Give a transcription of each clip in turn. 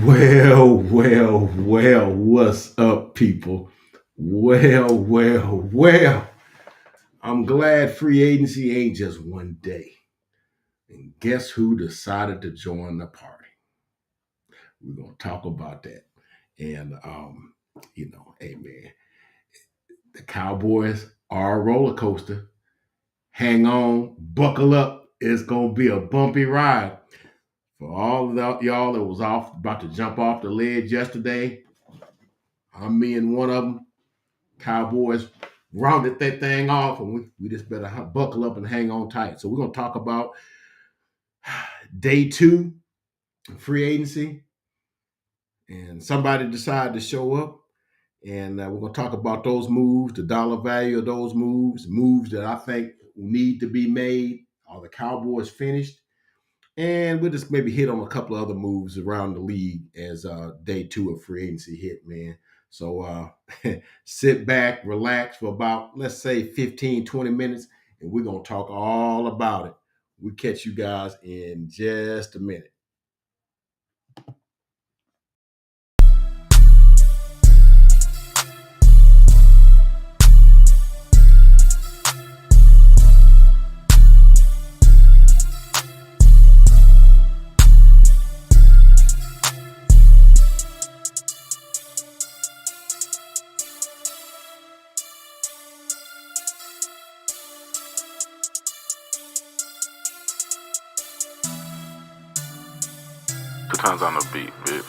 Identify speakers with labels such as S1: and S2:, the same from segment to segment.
S1: What's up, people? Well. I'm glad free agency ain't just one day. And guess who decided to join the party? We're going to talk about that. And, hey, man, the Cowboys are a roller coaster. Hang on, buckle up. It's going to be a bumpy ride. For all of y'all that was about to jump off the ledge yesterday, I'm me and one of them. Cowboys rounded that thing off, and we just better buckle up and hang on tight. So we're going to talk about day two of free agency, and somebody decided to show up, and we're going to talk about those moves, the dollar value of those moves that I think need to be made. Are the Cowboys finished? And we'll just maybe hit on a couple of other moves around the league as day two of free agency hit, man. So sit back, relax for about, let's say, 15, 20 minutes, and we're going to talk all about it. We'll catch you guys in just a minute.
S2: Two times on the beat, bitch.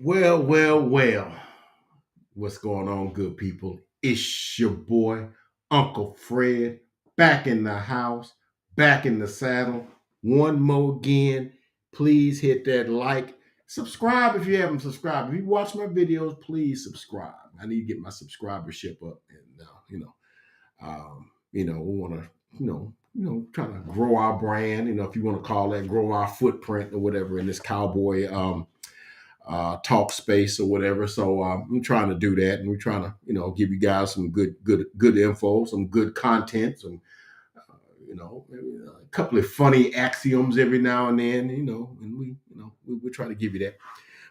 S1: Well. What's going on, good people? It's your boy, Uncle Fred, back in the house, back in the saddle. One more again. Please hit that like. Subscribe if you haven't subscribed. If you watch my videos, please subscribe. I need to get my subscribership up, and we want to, try to grow our brand. If you want to call that, grow our footprint or whatever in this cowboy talk space or whatever. So I'm trying to do that, and we're trying to, give you guys some good info, some good content, some, maybe a couple of funny axioms every now and then, and we try to give you that.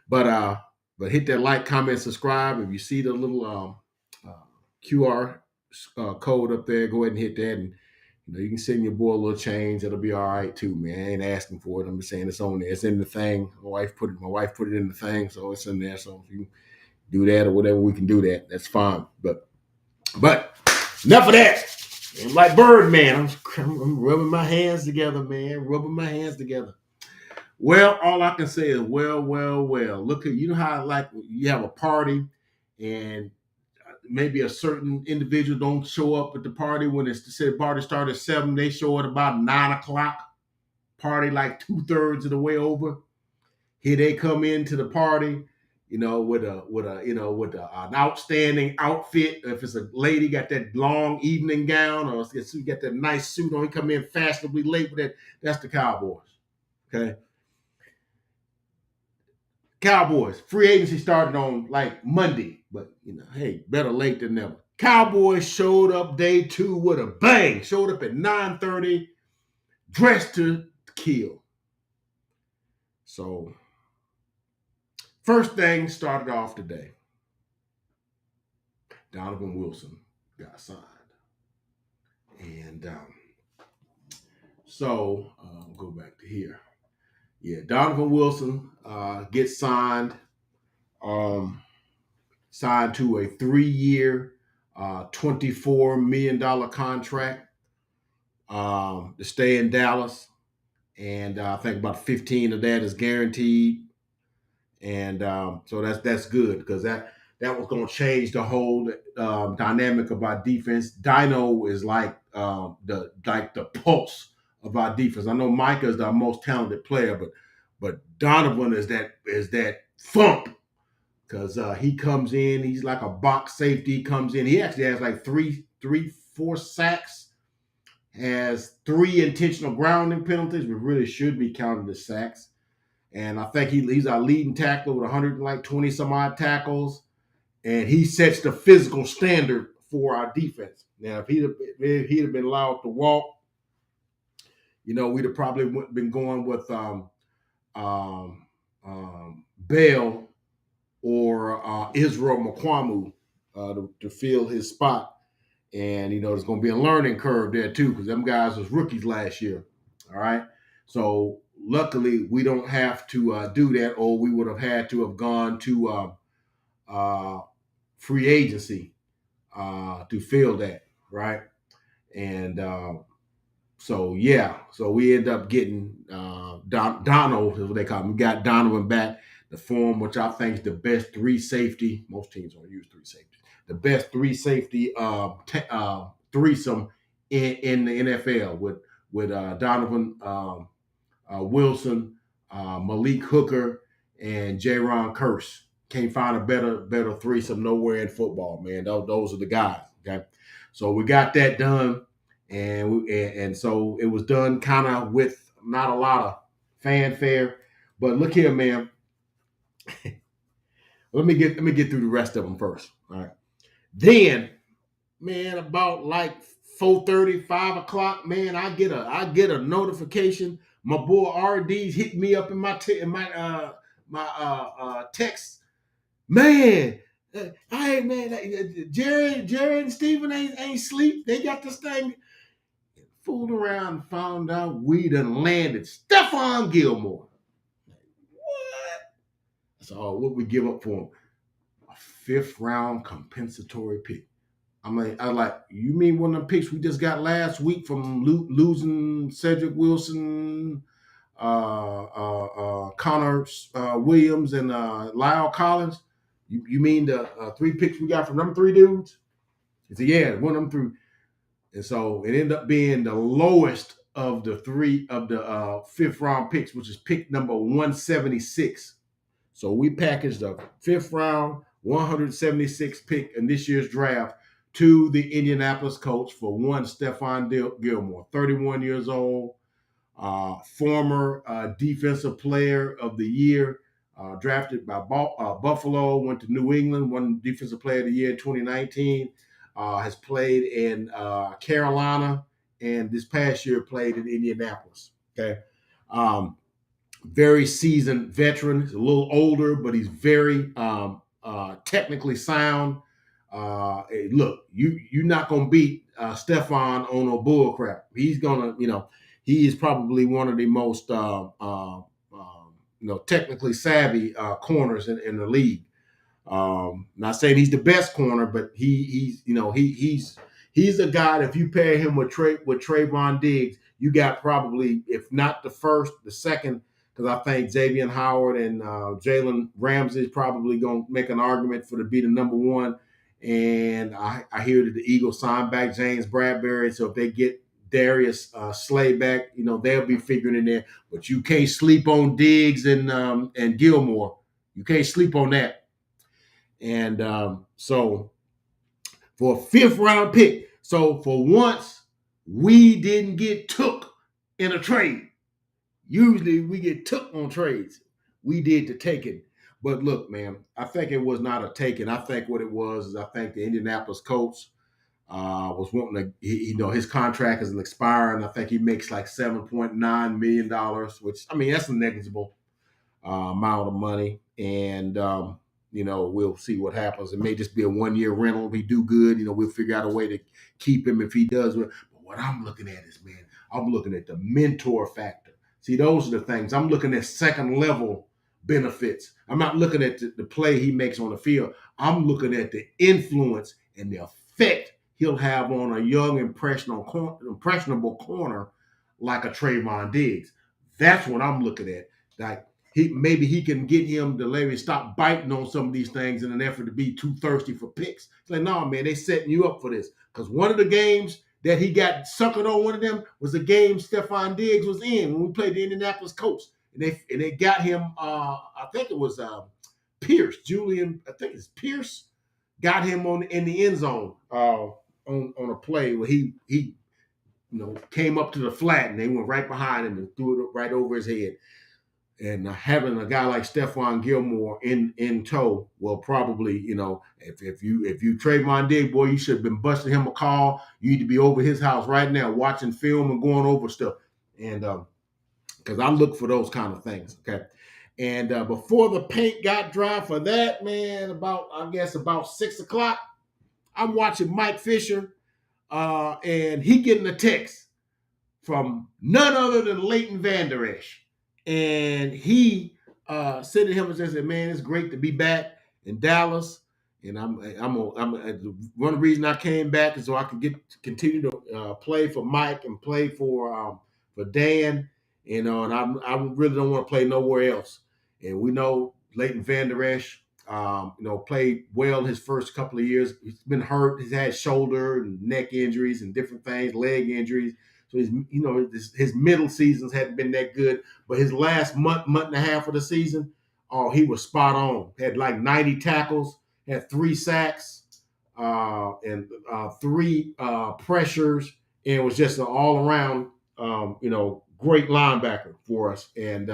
S1: But hit that like, comment, subscribe. If you see the little QR code up there, go ahead and hit that, and you can send your boy a little change. That'll be all right too, man. I ain't asking for it. I'm just saying it's on there. It's in the thing. My wife put it in the thing, so it's in there. So if you do that or whatever, we can do that. That's fine. But enough of that. I'm like Birdman. I'm rubbing my hands together, man. Rubbing my hands together. Well, all I can say is well. Look at, how like you have a party and maybe a certain individual don't show up at the party when it's said party started at 7, they show at about 9 o'clock. Party like 2/3 of the way over. Here they come into the party, with an outstanding outfit. If it's a lady, got that long evening gown, or it's got that nice suit on. He come in fashionably late with that. That's the Cowboys. Okay. Cowboys, free agency started on like Monday, but hey, better late than never. Cowboys showed up day two with a bang. Showed up at 9:30, dressed to kill. So, first thing started off today. Donovan Wilson got signed, and go back to here. Yeah, Donovan Wilson gets signed. Signed to a 3-year, $24 million contract to stay in Dallas. And I think about 15 of that is guaranteed. And so that's good, because that was going to change the whole dynamic of our defense. Dino is like the pulse of our defense. I know Micah is our most talented player, but Donovan is that thump, because he comes in. He's like a box safety. Comes in. He actually has like four sacks. Has 3 intentional grounding penalties, but really should be counted as sacks. And I think he's our leading tackler with 120 some odd tackles. And he sets the physical standard for our defense. Now, if he'd have been allowed to walk, we'd have probably been going with Bell or Israel Makwamu to fill his spot. And, there's going to be a learning curve there, too, because them guys was rookies last year. All right. So luckily, we don't have to do that, or we would have had to have gone to free agency to fill that. Right. And so we end up getting Donald, is what they call him. We got Donovan back, the form, which I think is the best three safety. Most teams don't use three safeties. The best three safety threesome in the NFL with Donovan Wilson, Malik Hooker, and Jaron Curse. Can't find a better threesome nowhere in football, man. Those are the guys. Okay, so we got that done, and so it was done kind of with not a lot of fanfare. But look here, man. let me get through the rest of them first. All right. Then, man, about like 4:30, 5 o'clock, man, I get a notification. My boy RD's hit me up in my text. Man, hey man, Jerry and Steven ain't sleep. They got this thing. Fooled around and found out we done landed Stephon Gilmore. What? So what we give up for him? A 5th round compensatory pick. I mean, I like, you mean one of the picks we just got last week from losing Cedric Wilson, Connor Williams, and Lyle Collins? You mean the 3 picks we got from them 3 dudes? He said, yeah, one of them 3. And so it ended up being the lowest of the 3 of the 5th round picks, which is pick number 176. So we packaged a 5th round, 176 pick in this year's draft to the Indianapolis Colts for one Stephon Gilmore, 31 years old, former defensive player of the year, drafted by Buffalo, went to New England, won defensive player of the year in 2019, has played in Carolina, and this past year played in Indianapolis. Okay. Very seasoned veteran. He's a little older, but he's very technically sound. Look, you're not gonna beat Stephon on no bull crap. He's gonna, he is probably one of the most technically savvy corners in the league. Not saying he's the best corner, but he's a guy that if you pair him with Trayvon Diggs, you got probably, if not the first, the second. Because I think Xavier Howard and Jalen Ramsey is probably going to make an argument for to be the number 1. And I hear that the Eagles signed back James Bradbury. So if they get Darius Slay back, they'll be figuring in there. But you can't sleep on Diggs and Gilmore. You can't sleep on that. And so for a 5th round pick, so for once, we didn't get took in a trade. Usually we get took on trades. We did the taking. But look, man, I think it was not a taking. I think what it was is I think the Indianapolis Colts was wanting to, his contract is expiring. I think he makes like $7.9 million, which, I mean, that's a negligible amount of money. And, we'll see what happens. It may just be a 1-year rental. If he do good, we'll figure out a way to keep him if he does. But what I'm looking at is, man, I'm looking at the mentor factor. See, those are the things. I'm looking at second level benefits. I'm not looking at the play he makes on the field. I'm looking at the influence and the effect he'll have on a young, impressionable corner like a Trayvon Diggs. That's what I'm looking at. Like, maybe he can get him to let me stop biting on some of these things in an effort to be too thirsty for picks. It's like, no, man, they setting you up for this. Because one of the games that he got suckered on, one of them was the game Stephon Diggs was in when we played the Indianapolis Colts. And they got him, I think it was Pierce, Julian, I think it's Pierce, got him in the end zone on a play where he came up to the flat and they went right behind him and threw it right over his head. And having a guy like Stephon Gilmore in tow will probably, if you Trayvon Diggs, boy, you should have been busting him a call. You need to be over his house right now watching film and going over stuff. and because I look for those kind of things. Okay. And before the paint got dry for that, man, about 6 o'clock, I'm watching Mike Fisher, and he getting a text from none other than Leighton Vander Esch. And he said to him and said, "Man, it's great to be back in Dallas. And one reason I came back is so I could continue to play for Mike and play for Dan. And I really don't want to play nowhere else. And we know Leighton Vander Esch, played well his first couple of years. He's been hurt. He's had shoulder and neck injuries and different things, leg injuries. So his middle seasons hadn't been that good, but his last month and a half of the season, oh, he was spot on. Had like 90 tackles, had 3 sacks, and 3 pressures, and it was just an all around, great linebacker for us. And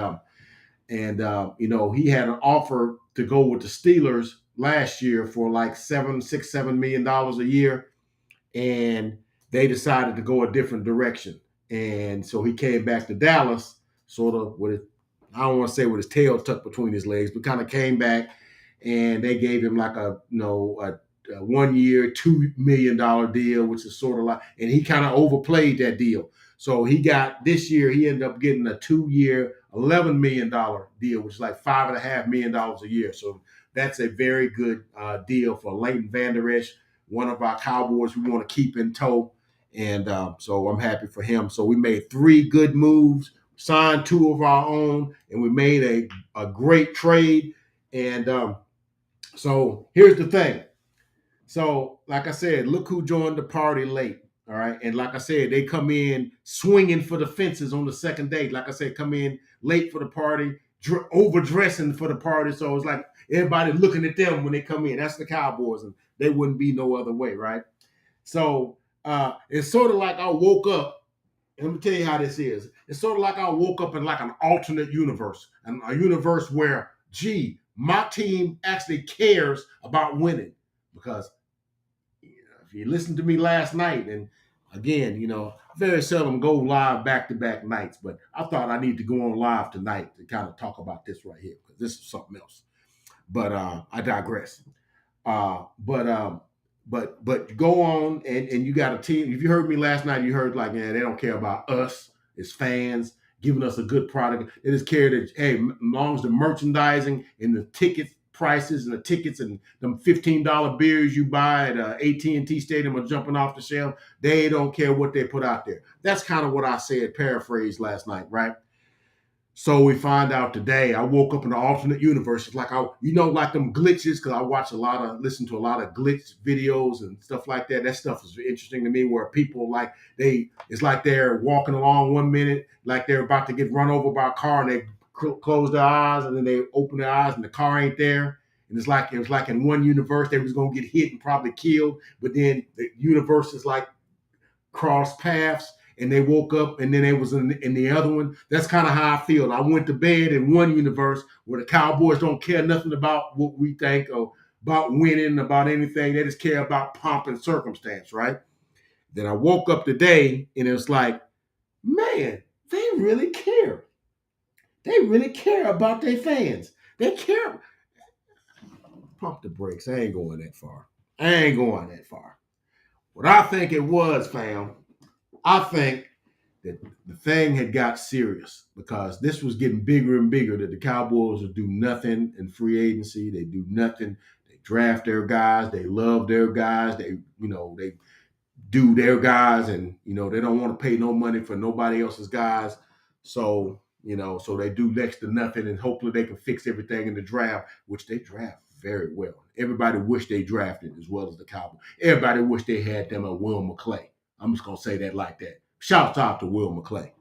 S1: he had an offer to go with the Steelers last year for like $7 million a year, and they decided to go a different direction. And so he came back to Dallas, sort of I don't want to say with his tail tucked between his legs, but kind of came back, and they gave him like a 1 year, $2 million deal, which is sort of like, and he kind of overplayed that deal. So this year, he ended up getting a 2 year, $11 million deal, which is like $5.5 million a year. So that's a very good deal for Leighton Vander Esch, one of our Cowboys we want to keep in tow. And so I'm happy for him. So we made 3 good moves, signed 2 of our own, and we made a great trade. And so here's the thing. So, like I said, look who joined the party late. All right. And like I said, they come in swinging for the fences on the second day. Like I said, come in late for the party, overdressing for the party. So it's like everybody looking at them when they come in. That's the Cowboys, and they wouldn't be no other way, right? So it's sort of like I woke up. And let me tell you how this is. It's sort of like I woke up in like an alternate universe, and a universe where, gee, my team actually cares about winning. Because if you listened to me last night, and again, very seldom go live back-to-back nights, but I thought I need to go on live tonight to kind of talk about this right here, because this is something else. But I digress. But go on, and you got a team. If you heard me last night, you heard like, man, they don't care about us as fans giving us a good product. They just care that, hey, as long as the merchandising and the ticket prices and the tickets and them $15 beers you buy at AT&T Stadium are jumping off the shelf, they don't care what they put out there. That's kind of what I said, paraphrased last night, right? So we find out today, I woke up in an alternate universe. It's like like them glitches, because I listen to a lot of glitch videos and stuff like that. That stuff is interesting to me, where people it's like they're walking along 1 minute, like they're about to get run over by a car, and they close their eyes, and then they open their eyes, and the car ain't there. And it was like in one universe they was gonna get hit and probably killed, but then the universe is like cross paths, and they woke up, and then they was in the other one. That's kind of how I feel. I went to bed in one universe where the Cowboys don't care nothing about what we think or about winning, about anything. They just care about pomp and circumstance, right? Then I woke up today, and it was like, man, they really care. They really care about their fans. They care. Pump the brakes. I ain't going that far. What I think it was, fam, I think that the thing had got serious, because this was getting bigger and bigger, that the Cowboys would do nothing in free agency. They do nothing. They draft their guys. They love their guys. They do their guys, and they don't want to pay no money for nobody else's guys. So so they do next to nothing, and hopefully they can fix everything in the draft, which they draft very well. Everybody wish they drafted as well as the Cowboys. Everybody wish they had them a Will McClay. I'm just gonna say that like that. Shouts out to Will McClay,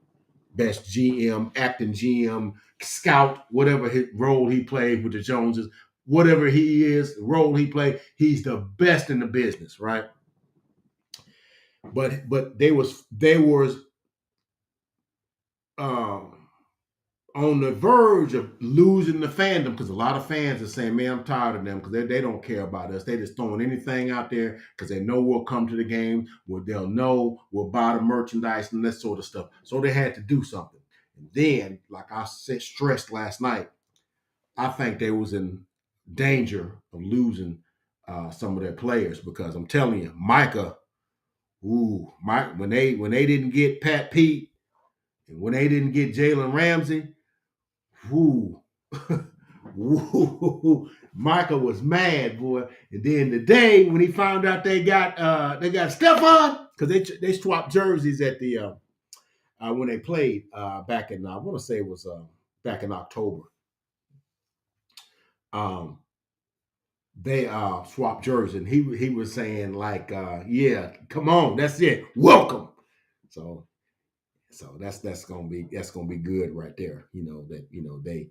S1: best GM, acting GM, scout, whatever his role he played with the Joneses, whatever he is, the role he played, he's the best in the business, right? But they was um, on the verge of losing the fandom because a lot of fans are saying, man, I'm tired of them because they don't care about us. They just throwing anything out there because they know we'll come to the game, where they'll know we'll buy the merchandise and that sort of stuff. So they had to do something. And then, like I said, stressed last night, I think they was in danger of losing some of their players because I'm telling you, Micah, Mike, when they didn't get Pat Pete and when they didn't get Jalen Ramsey, Woo. Woo. Michael was mad, boy. And then the day when he found out they got Stephon, because they swapped jerseys at the when they played back in I want to say it was back in October. Um, they swapped jerseys, and he was saying like, yeah, come on, that's it, welcome. So that's gonna be good right there. They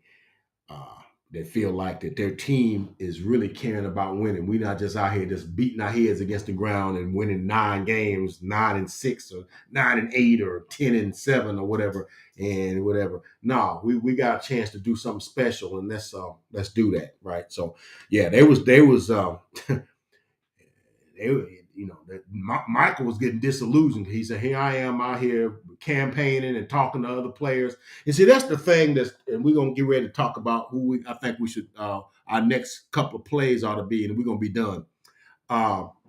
S1: uh, that feel like that their team is really caring about winning. We're not just out here just beating our heads against the ground and winning 9 games, 9-6 or 9-8 or 10-7 or whatever and whatever. No, we got a chance to do something special, and let's do that, right? So yeah, they was Michael was getting disillusioned. He said, "Here I am out here campaigning and talking to other players." And see, that's the thing and we're gonna get ready to talk about who I think we should our next couple of plays ought to be, and we're gonna be done.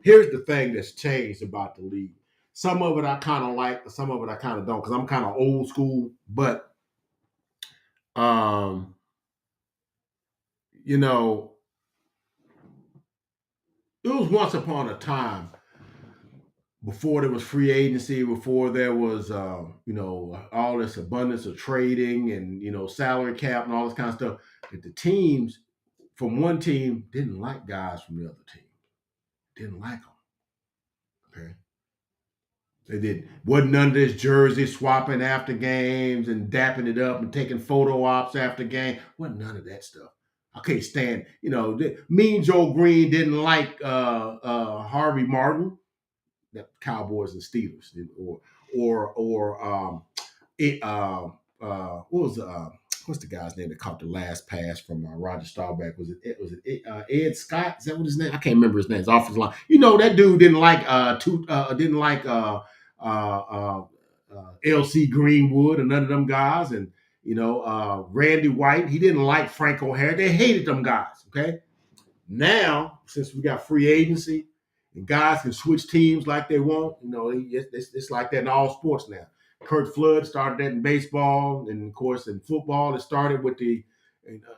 S1: Here's the thing that's changed about the league. Some of it I kind of like, some of it I kind of don't, because I'm kind of old school. But um, you know, it was once upon a time before there was free agency, before there was all this abundance of trading and salary cap and all this kind of stuff, that the teams from one team didn't like guys from the other team, didn't like them. Okay, they did wasn't none of this jersey swapping after games and dapping it up and taking photo ops after game. Wasn't none of that stuff. I can't stand. Mean Joe Green didn't like Harvey Martin, the Cowboys and Steelers, what was what's the guy's name that caught the last pass from Roger Staubach? Was it Ed Scott? Is that what his name? I can't remember his name. His offensive line. That dude didn't like LC Greenwood and none of them guys, and Randy White. He didn't like Frank O'Hare. They hated them guys. Okay. Now, since we got free agency and guys can switch teams like they want, it's like that in all sports now. Kurt Flood started that in baseball, and of course in football, it started with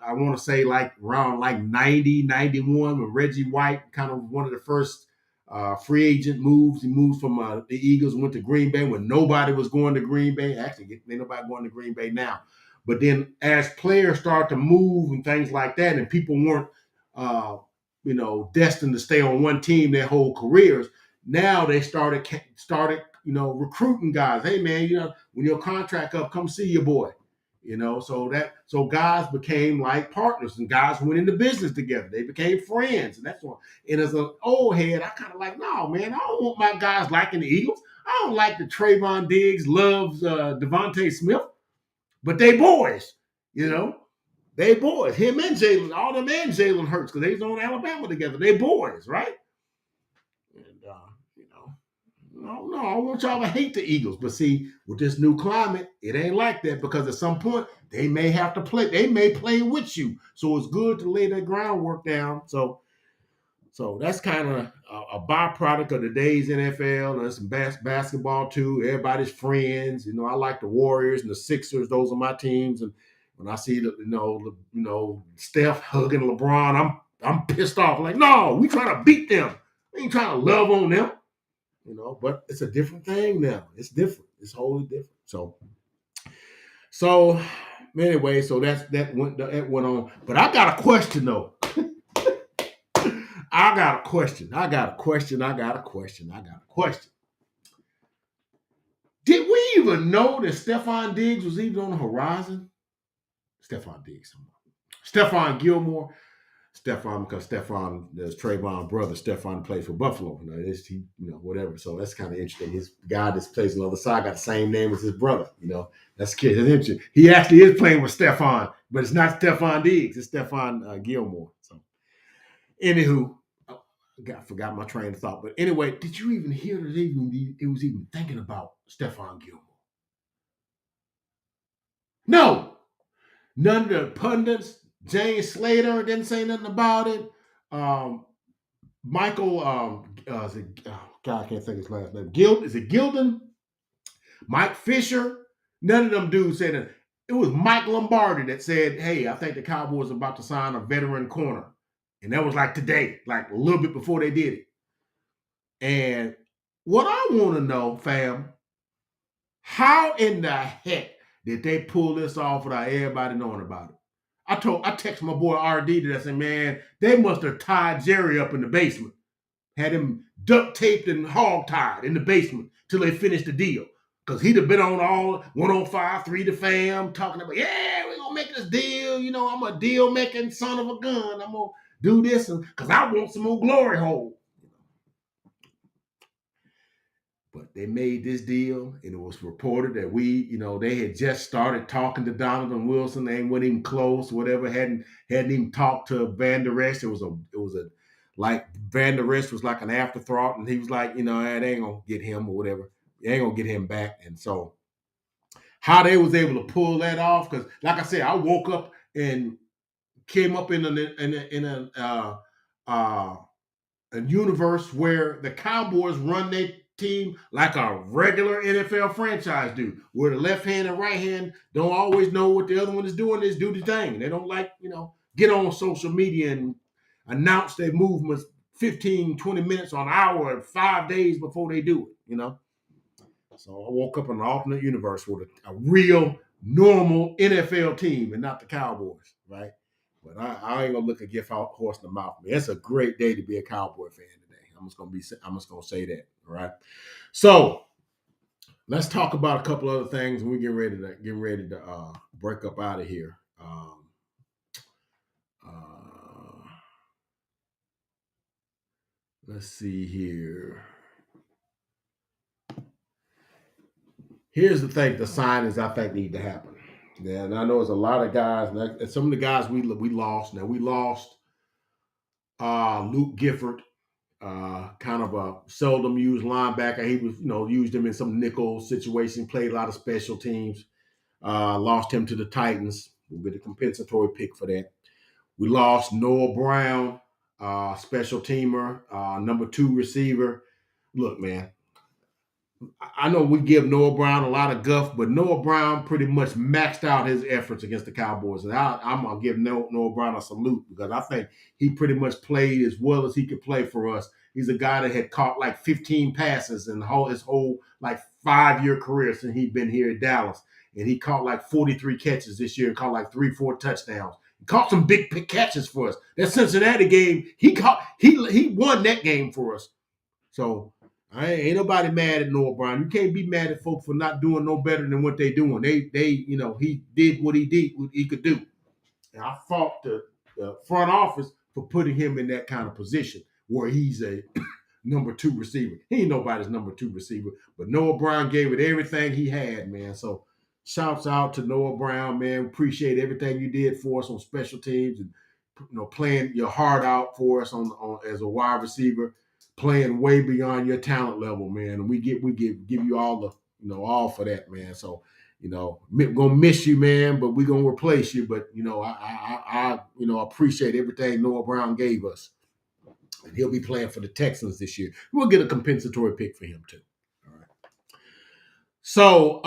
S1: I want to say like around like 90, 91 when Reggie White, kind of one of the first free agent moves. He moved from the Eagles and went to Green Bay when nobody was going to Green Bay. Actually, ain't nobody going to Green Bay now. But then as players start to move and things like that, and people weren't uh, destined to stay on one team their whole careers. Now they started recruiting guys. Hey man, when your contract up, come see your boy. So guys became like partners, and guys went into business together. They became friends, and that's what. And as an old head, I kind of like, no man, I don't want my guys liking the Eagles. I don't like the Trayvon Diggs loves Devontae Smith, but they boys, you know. They boys. Him and Jalen, all them and Jalen Hurts, because they was on Alabama together. They boys, right? And no, I want y'all to hate the Eagles. But see, with this new climate, it ain't like that, because at some point they may have to play. They may play with you. So it's good to lay that groundwork down. So that's kind of a byproduct of today's NFL. There's some basketball too. Everybody's friends. I like the Warriors and the Sixers. Those are my teams. And when I see Steph hugging LeBron, I'm pissed off. Like, no, we trying to beat them. We ain't trying to love on them. But it's a different thing now. It's different. It's wholly different. So anyway, so that went on. But I got a question though. I got a question. Did we even know that Stephon Diggs was even on the horizon? Stephon Gilmore. Stephon, because Stephon, there's Trayvon's brother. Stephon plays for Buffalo. Whatever. So that's kind of interesting. His guy that plays on the other side got the same name as his brother. That's kid. That's interesting. He actually is playing with Stephon, but it's not Stephon Diggs. It's Stephon Gilmore. So, anywho, I forgot my train of thought. But anyway, did you even hear that it was even thinking about Stephon Gilmore? No, none of the pundits. James Slater didn't say nothing about it. Michael, God, I can't think of his last name. Is it Gilden? Mike Fisher? None of them dudes said it. It was Mike Lombardi that said, hey, I think the Cowboys are about to sign a veteran corner. And that was like today, like a little bit before they did it. And what I want to know, fam, how in the heck did they pull this off without everybody knowing about it? I texted my boy RD that I said, man, they must have tied Jerry up in the basement. Had him duct taped and hog tied in the basement till they finished the deal. Because he'd have been on all 105.3 The Fam talking about, yeah, we're going to make this deal. I'm a deal making son of a gun. I'm going to do this because I want some more glory hole. But they made this deal, and it was reported that they had just started talking to Donovan Wilson. They weren't even close, whatever. Hadn't even talked to Van Der Esch. It was like Van Der Esch was like an afterthought, and he was like, it ain't gonna get him or whatever. They ain't gonna get him back. And so, how they was able to pull that off? Because, like I said, I woke up and came up in a universe where the Cowboys run their team like a regular NFL franchise do, where the left hand and right hand don't always know what the other one is doing. Is do the thing. They don't get on social media and announce their movements 15, 20 minutes or an hour, 5 days before they do it, So I woke up in an alternate universe with a real normal NFL team and not the Cowboys, right? But I ain't gonna look a gift horse in the mouth. Man, it's a great day to be a Cowboy fan today. I'm just gonna say that. All right. So let's talk about a couple other things, and we get ready to break up out of here. Let's see here. Here's the thing: the signings I think need to happen. Yeah, and I know there's a lot of guys, and some of the guys we lost. Now we lost Luke Gifford, kind of a seldom used linebacker. He was, used him in some nickel situation, played a lot of special teams. Lost him to the Titans. We'll get a compensatory pick for that. We lost Noah Brown, special teamer, number 2 receiver. Look, man, I know we give Noah Brown a lot of guff, but Noah Brown pretty much maxed out his efforts against the Cowboys. And I'm going to give Noah Brown a salute because I think he pretty much played as well as he could play for us. He's a guy that had caught like 15 passes in his whole like 5-year career since he'd been here at Dallas. And he caught like 43 catches this year and caught like 3-4 touchdowns. He caught some big catches for us. That Cincinnati game, he won that game for us. So ain't nobody mad at Noah Brown. You can't be mad at folks for not doing no better than what they doing. He did what he could do. And I fought the front office for putting him in that kind of position where he's a number 2 receiver. He ain't nobody's number 2 receiver, but Noah Brown gave it everything he had, man. So shouts out to Noah Brown, man. Appreciate everything you did for us on special teams and playing your heart out for us on as a wide receiver, playing way beyond your talent level, man. And we give you all the all for that, man. So we're gonna miss you, man, but we're gonna replace you. But I appreciate everything Noah Brown gave us. And he'll be playing for the Texans this year. We'll get a compensatory pick for him too. All right. So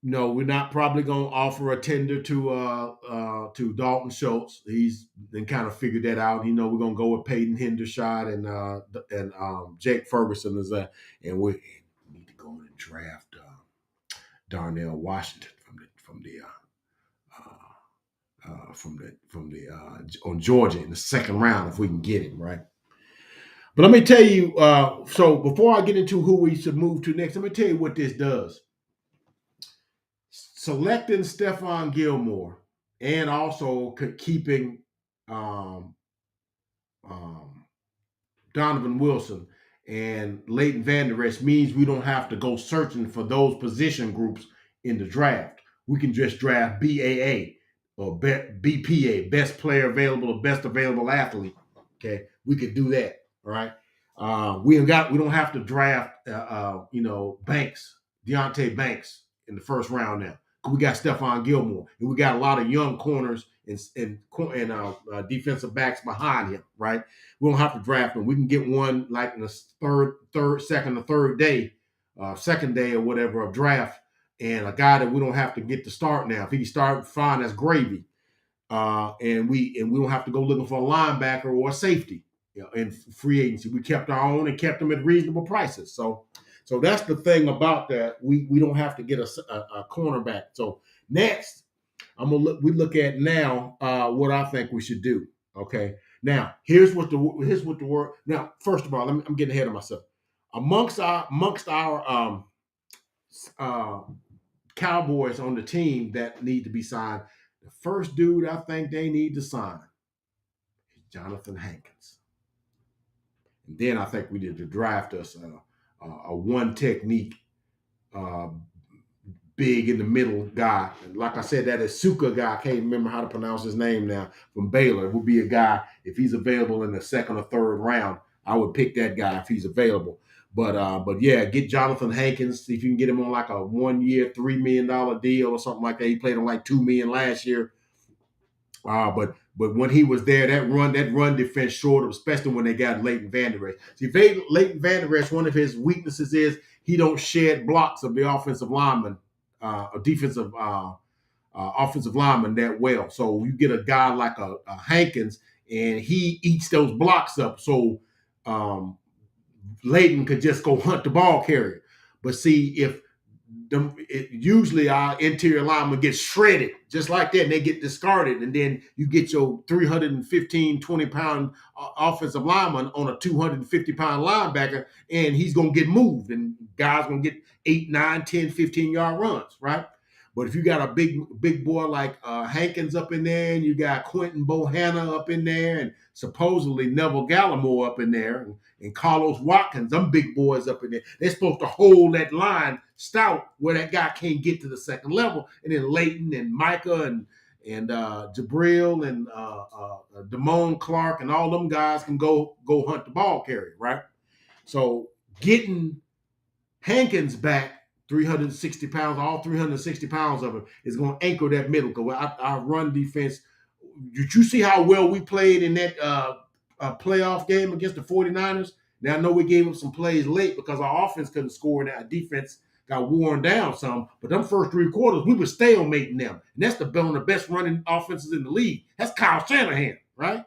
S1: we're not probably gonna offer a tender to Dalton Schultz. He's then kind of figured that out. We're gonna go with Peyton Hendershot and Jake Ferguson is that, and we need to go and draft Darnell Washington on Georgia in the second round if we can get him right. But let me tell you, so before I get into who we should move to next, let me tell you what this does. Selecting Stephon Gilmore and also keeping um, Donovan Wilson and Leighton Vander Esch means we don't have to go searching for those position groups in the draft. We can just draft BAA or BPA, best player available or best available athlete. Okay, we could do that. All right. We don't have to draft Banks, Deontay Banks in the first round now. We got Stephon Gilmore, and we got a lot of young corners and defensive backs behind him, right? We don't have to draft him. We can get one like in the second or third day, second day or whatever of draft, and a guy that we don't have to get to start now. If he can start, fine, that's gravy. And we don't have to go looking for a linebacker or a safety, in free agency. We kept our own and kept them at reasonable prices. So that's the thing about that. We don't have to get a cornerback. So next, we look at now what I think we should do. Okay. Now here's what the word. Now, first of all, I'm getting ahead of myself. Amongst our uh, Cowboys on the team that need to be signed, the first dude I think they need to sign is Jonathan Hankins. And then I think we need to draft us a one technique uh, big in the middle guy. And like I said, that Asuka guy, I can't remember how to pronounce his name now, from Baylor, would be a guy, if he's available in the second or third round, I would pick that guy if he's available. But yeah, get Jonathan Hankins. See if you can get him on like a 1 year, $3 million deal or something like that. He played on like $2 million last year. But when he was there, that run defense short up, especially when they got Leighton Vander Esch. See, Leighton Vander Esch, one of his weaknesses is he don't shed blocks of the offensive lineman, defensive offensive lineman that well. So you get a guy like a Hankins, and he eats those blocks up. So Leighton could just go hunt the ball carrier. But see, if usually our interior linemen get shredded just like that, and they get discarded, and then you get your 315, 20-pound offensive lineman on a 250-pound linebacker, and he's going to get moved, and guys going to get 8, 9, 10, 15-yard runs, right? But if you got a big boy like Hankins up in there, and you got Quentin Bohanna up in there, and supposedly Neville Gallimore up in there, and Carlos Watkins, them big boys up in there, they're supposed to hold that line stout where that guy can't get to the second level. And then Leighton and Micah and Jabril and Damone Clark and all them guys can go hunt the ball carrier, right? So getting Hankins back 360 pounds, all 360 pounds of him, is going to anchor that middle. Because our run defense, did you see how well we played in that playoff game against the 49ers? Now, I know we gave them some plays late because our offense couldn't score and our defense got worn down some. But them first three quarters, we were stalemating them. And that's one of the best running offenses in the league. That's Kyle Shanahan, right?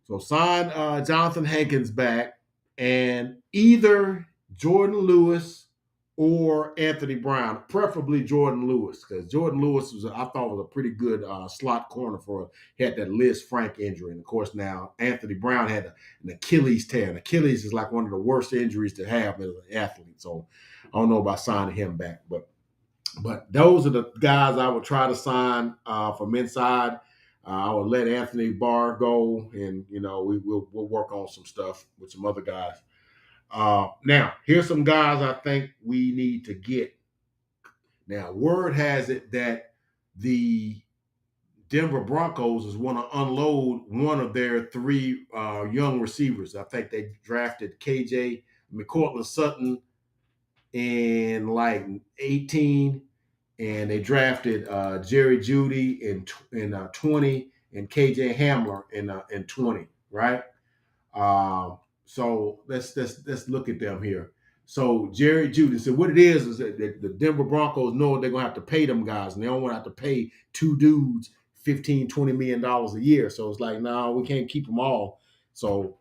S1: So sign Jonathan Hankins back, and either Jordan Lewis or Anthony Brown, preferably Jordan Lewis, because Jordan Lewis I thought was a pretty good slot corner for us. He had that Liz Frank injury, and of course now Anthony Brown had an Achilles tear. And Achilles is like one of the worst injuries to have as an athlete. So I don't know about signing him back, but those are the guys I would try to sign from inside. I would let Anthony Barr go, and we'll work on some stuff with some other guys. Now, here's some guys I think we need to get. Now, word has it that the Denver Broncos is want to unload one of their three young receivers. I think they drafted KJ McCourtland Sutton in like 18, and they drafted Jerry Jeudy in 20, and KJ Hamler in 20, right? So let's look at them here. So Jerry Jeudy. So what it is that the Denver Broncos know they're gonna have to pay them guys, and they don't want to have to pay two dudes $15-20 million a year. So it's like, no, we can't keep them all. So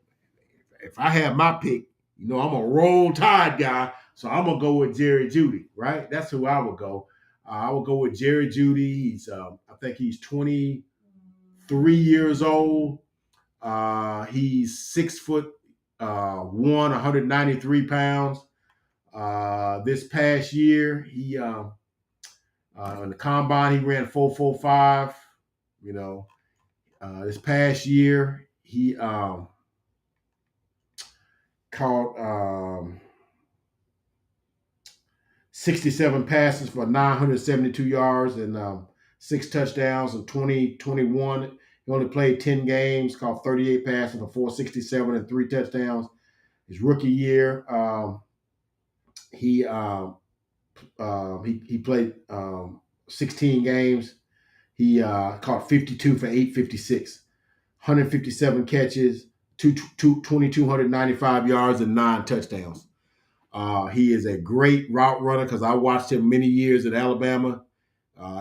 S1: if I have my pick, I'm a roll tide guy, so I'm gonna go with Jerry Jeudy, right? That's who I would go. I would go with Jerry Jeudy. I think he's 23 years old. He's 6'1", 193 pounds. This past year, he in the combine he ran 4.45. This past year he caught 67 passes for 972 yards and 6 touchdowns in 2021. He only played 10 games, caught 38 passes for 467 and 3 touchdowns. His rookie year, he, he played 16 games. He caught 52 for 856, 157 catches, 2,295 yards, and 9 touchdowns. He is a great route runner because I watched him many years at Alabama.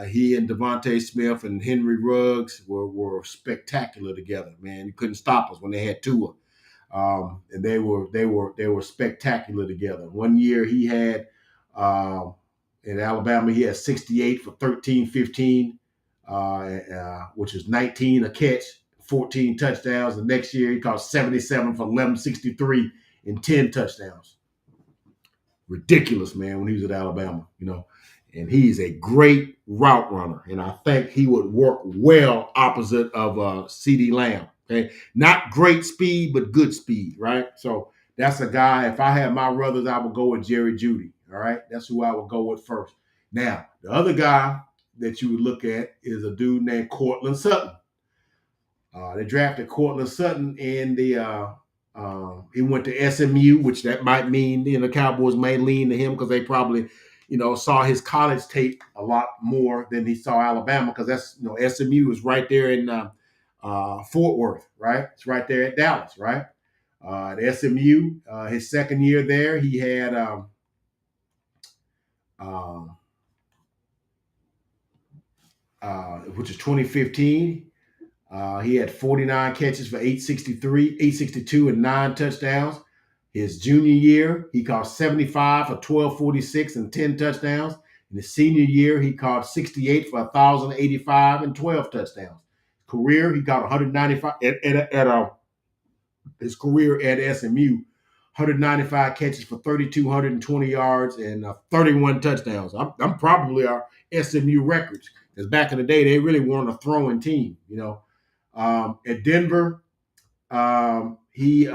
S1: He and Devontae Smith and Henry Ruggs were spectacular together. Man, you couldn't stop us when they had Tua, and they were spectacular together. One year he had in Alabama he had 68 for 1315, which is 19 a catch, 14 touchdowns. The next year he caught 77 for 1163 and 10 touchdowns. Ridiculous, man, when he was at Alabama, and he's a great route runner. And I think he would work well opposite of CD Lamb. Okay. Not great speed, but good speed, right? So that's a guy, if I had my brothers, I would go with Jerry Jeudy. All right. That's who I would go with first. Now, the other guy that you would look at is a dude named Cortland Sutton. They drafted Cortland Sutton in the he went to SMU, which that might mean the Cowboys may lean to him because they probably saw his college tape a lot more than he saw Alabama, because that's SMU is right there in Fort Worth, right? It's right there at Dallas, right? At SMU, his second year there, he had which is 2015. He had 49 catches for 862, and 9 touchdowns. His junior year, he caught 75 for 1246 and 10 touchdowns. In his senior year, he caught 68 for 1,085 and 12 touchdowns. Career, he got 195 at his career at SMU, 195 catches for 3,220 yards and 31 touchdowns. I'm probably our SMU records, because back in the day they really weren't a throwing team. At Denver, he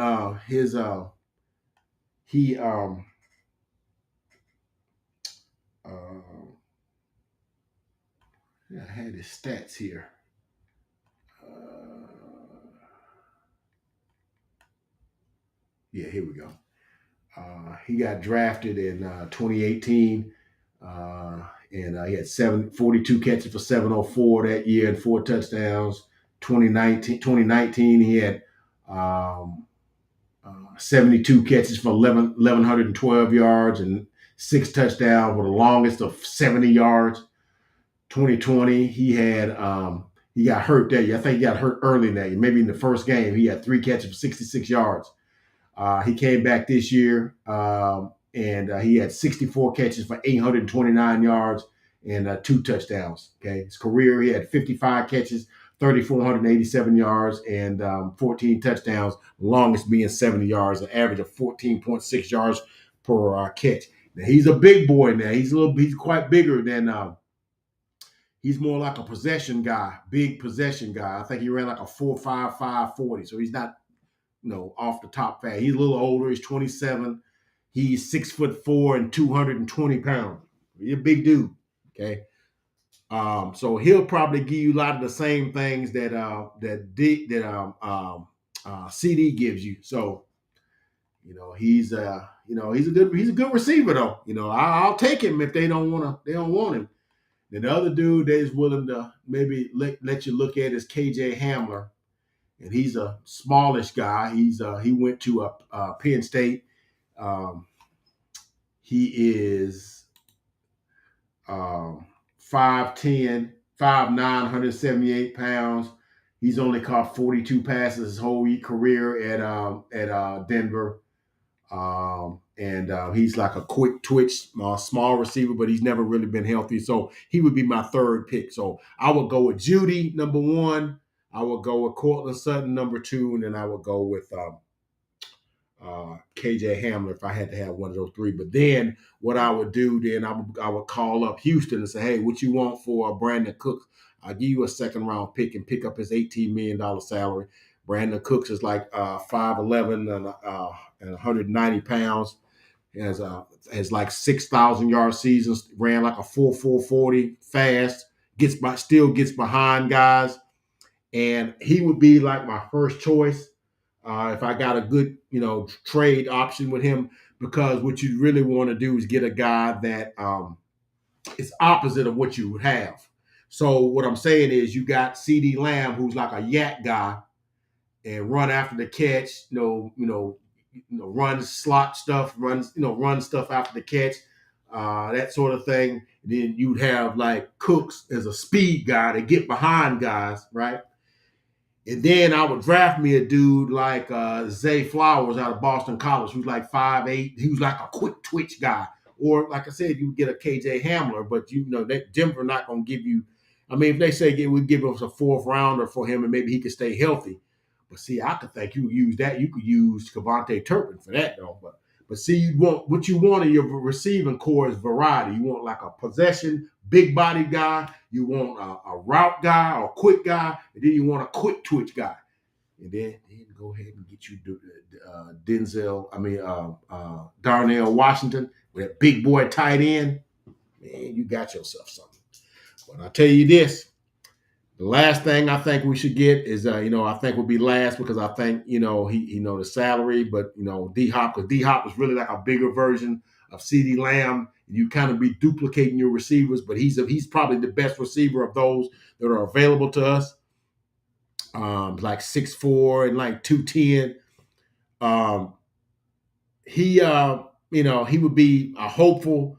S1: I had his stats here. Here we go. He got drafted in 2018, and he had 42 catches for 704 that year and 4 touchdowns. 2019 he had 72 catches for 1,112 yards and 6 touchdowns, with the longest of 70 yards. 2020 he had he got hurt that year. I think he got hurt early in that year. Maybe in the first game he had 3 catches for 66 yards. He came back this year, and he had 64 catches for 829 yards and 2 touchdowns. Okay, his career, he had 55 catches, 3,487 yards, and 14 touchdowns. Longest being 70 yards, an average of 14.6 yards per catch. Now he's a big boy. Now he's quite bigger than. He's more like a possession guy, big possession guy. I think he ran like a 4.55 40. So he's not off the top fat. He's a little older. He's 27. He's 6'4" and 220 pounds. He's a big dude. Okay. So he'll probably give you a lot of the same things that CD gives you. So he's a good receiver though. I'll take him if they don't want him. Then the other dude that is willing to maybe let you look at is KJ Hamler. And he's a smallish guy. He went to Penn State. He is 5'10", 5'9", 178 pounds. He's only caught 42 passes his whole career at Denver. And he's like a quick twitch, small receiver, but he's never really been healthy. So he would be my third pick. So I would go with Jeudy, number 1. I would go with Cortland Sutton, number 2, and then I would go with KJ Hamler if I had to have one of those 3. But then what I would do, then I would call up Houston and say, hey, what you want for Brandon Cooks? I'll give you a second-round pick and pick up his $18 million salary. Brandon Cooks is like 5'11" and 190 pounds. Has like 6,000 yard seasons. Ran like a 4.40 fast. Still gets behind guys, and he would be like my first choice if I got a good trade option with him. Because what you really want to do is get a guy that is opposite of what you would have. So what I'm saying is you got CD Lamb, who's like a yak guy and run after the catch, run slot stuff, run stuff after the catch, that sort of thing. And then you'd have like Cooks as a speed guy to get behind guys, right? And then I would draft me a dude like Zay Flowers out of Boston College, who's like 5'8". He was like a quick twitch guy. Or like I said, you get a KJ Hamler, but that Denver not going to give you. I mean, if they say it would give us a fourth rounder for him and maybe he could stay healthy. But see, I could think you would use that. You could use Kevontae Turpin for that though. But see, what you want in your receiving core is variety. You want like a possession, big body guy. You want a route guy or a quick guy, and then you want a quick twitch guy. And then go ahead and get you Darnell Washington with that big boy tight end. Man, you got yourself something. But I tell you this. The last thing I think we should get is, I think would be last because I think, the salary, but, D Hop, because D Hop is really like a bigger version of CD Lamb. You kind of be duplicating your receivers, but he's probably the best receiver of those that are available to us. Like 6'4" and like 210. He would be a hopeful.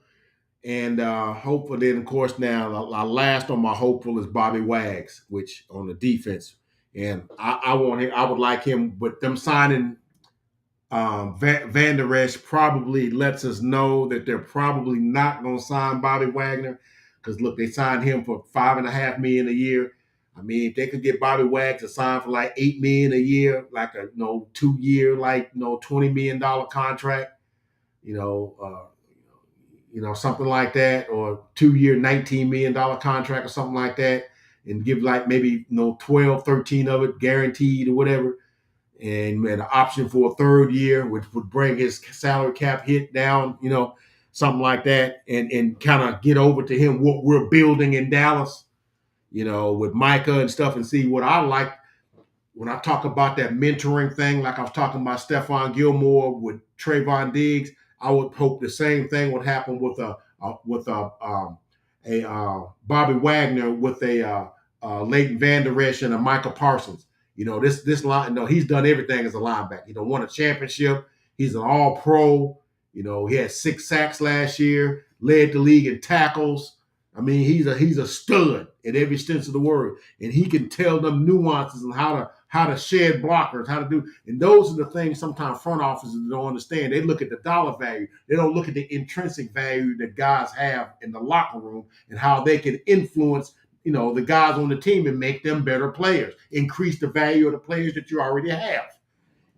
S1: And hopeful then, of course, now our last on my hopeful is Bobby Wags, which on the defense. And I would like him, but them signing Van Der Esch probably lets us know that they're probably not going to sign Bobby Wagner. Because look, they signed him for $5.5 million a year. I mean, if they could get Bobby Wags to sign for like $8 million a year, like a 2-year, like $20 million contract, something like that, or 2-year, $19 million contract or something like that, and give like maybe 12, 13 of it guaranteed or whatever, and an option for a third year, which would bring his salary cap hit down, something like that, and kind of get over to him what we're building in Dallas, with Micah and stuff, and see what I like when I talk about that mentoring thing, like I was talking about Stephon Gilmore with Trayvon Diggs. I would hope the same thing would happen with Bobby Wagner with a Leighton Van Der Esch and a Michael Parsons. This line. He's done everything as a linebacker. Won a championship. He's an All-Pro. He had 6 sacks last year. Led the league in tackles. I mean, he's a stud in every sense of the word, and he can tell them nuances and how to shed blockers, how to do. And those are the things sometimes front offices don't understand. They look at the dollar value. They don't look at the intrinsic value that guys have in the locker room and how they can influence, the guys on the team and make them better players, increase the value of the players that you already have.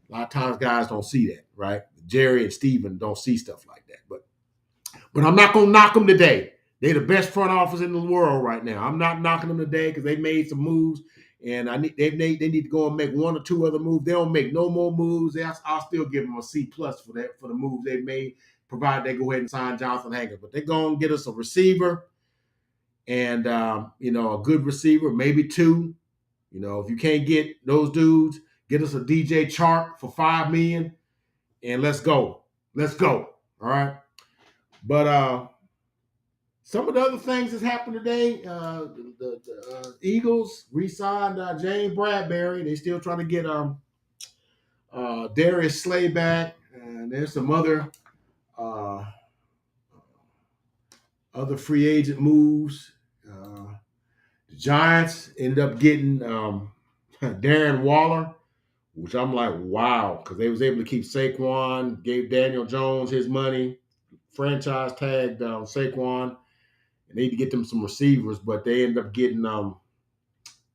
S1: A lot of times guys don't see that, right? Jerry and Steven don't see stuff like that. But I'm not going to knock them today. They're the best front office in the world right now. I'm not knocking them today because they made some moves, and they need to go and make 1 or 2 other moves. They don't make no more moves. I'll still give them a C+ for the moves they made, provided they go ahead and sign Jonathan Hankins. But they're going to get us a receiver and a good receiver, maybe 2. If you can't get those dudes, get us a DJ Chark for $5 million, and let's go. Let's go. All right. But some of the other things that's happened today, the Eagles re-signed James Bradbury. They're still trying to get Darius Slay back, and there's some other free agent moves. The Giants ended up getting Darren Waller, which I'm like, wow, because they was able to keep Saquon, gave Daniel Jones his money, franchise tagged Saquon. They need to get them some receivers, but they end up getting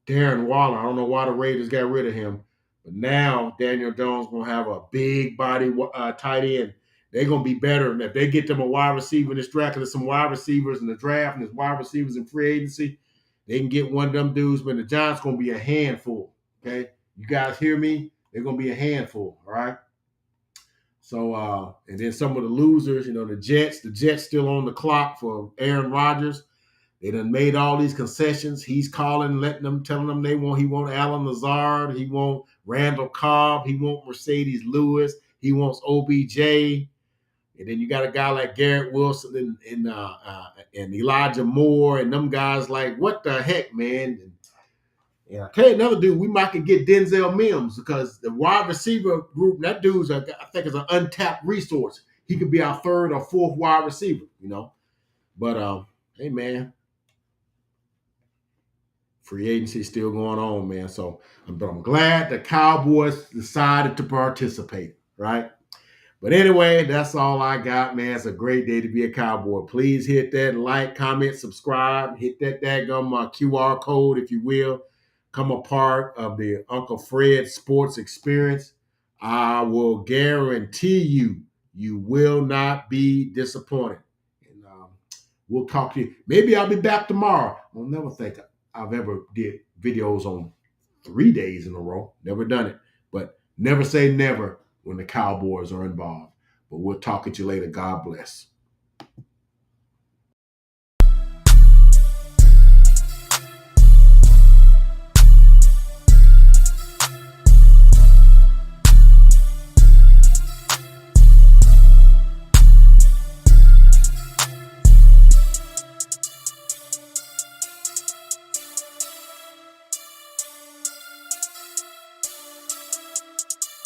S1: Darren Waller. I don't know why the Raiders got rid of him, but now Daniel Jones going to have a big body tight end. They're going to be better. And if they get them a wide receiver in this draft, because there's some wide receivers in the draft and there's wide receivers in free agency, they can get one of them dudes, but the Giants going to be a handful, okay? You guys hear me? They're gonna be a handful. All right. So and then some of the losers, the Jets still on the clock for Aaron Rodgers. They done made all these concessions. He's calling, telling them he want Alan Lazard, he want Randall Cobb, he want Mercedes Lewis, he wants OBJ. And then you got a guy like Garrett Wilson and Elijah Moore and them guys like, what the heck, man? And I tell you another dude, we might could get Denzel Mims because the wide receiver group, that dude's I think is an untapped resource. He could be our third or fourth wide receiver, But hey man, free agency is still going on, man. So I'm glad the Cowboys decided to participate, right? But anyway, that's all I got, man. It's a great day to be a Cowboy. Please hit that like, comment, subscribe. Hit that daggum QR code, if you will. Come a part of the Uncle Fred Sports Experience. I will guarantee you will not be disappointed. And we'll talk to you. Maybe I'll be back tomorrow. I'll never think I've ever did videos on 3 days in a row. Never done it. But never say never when the Cowboys are involved. But we'll talk at you later. God bless.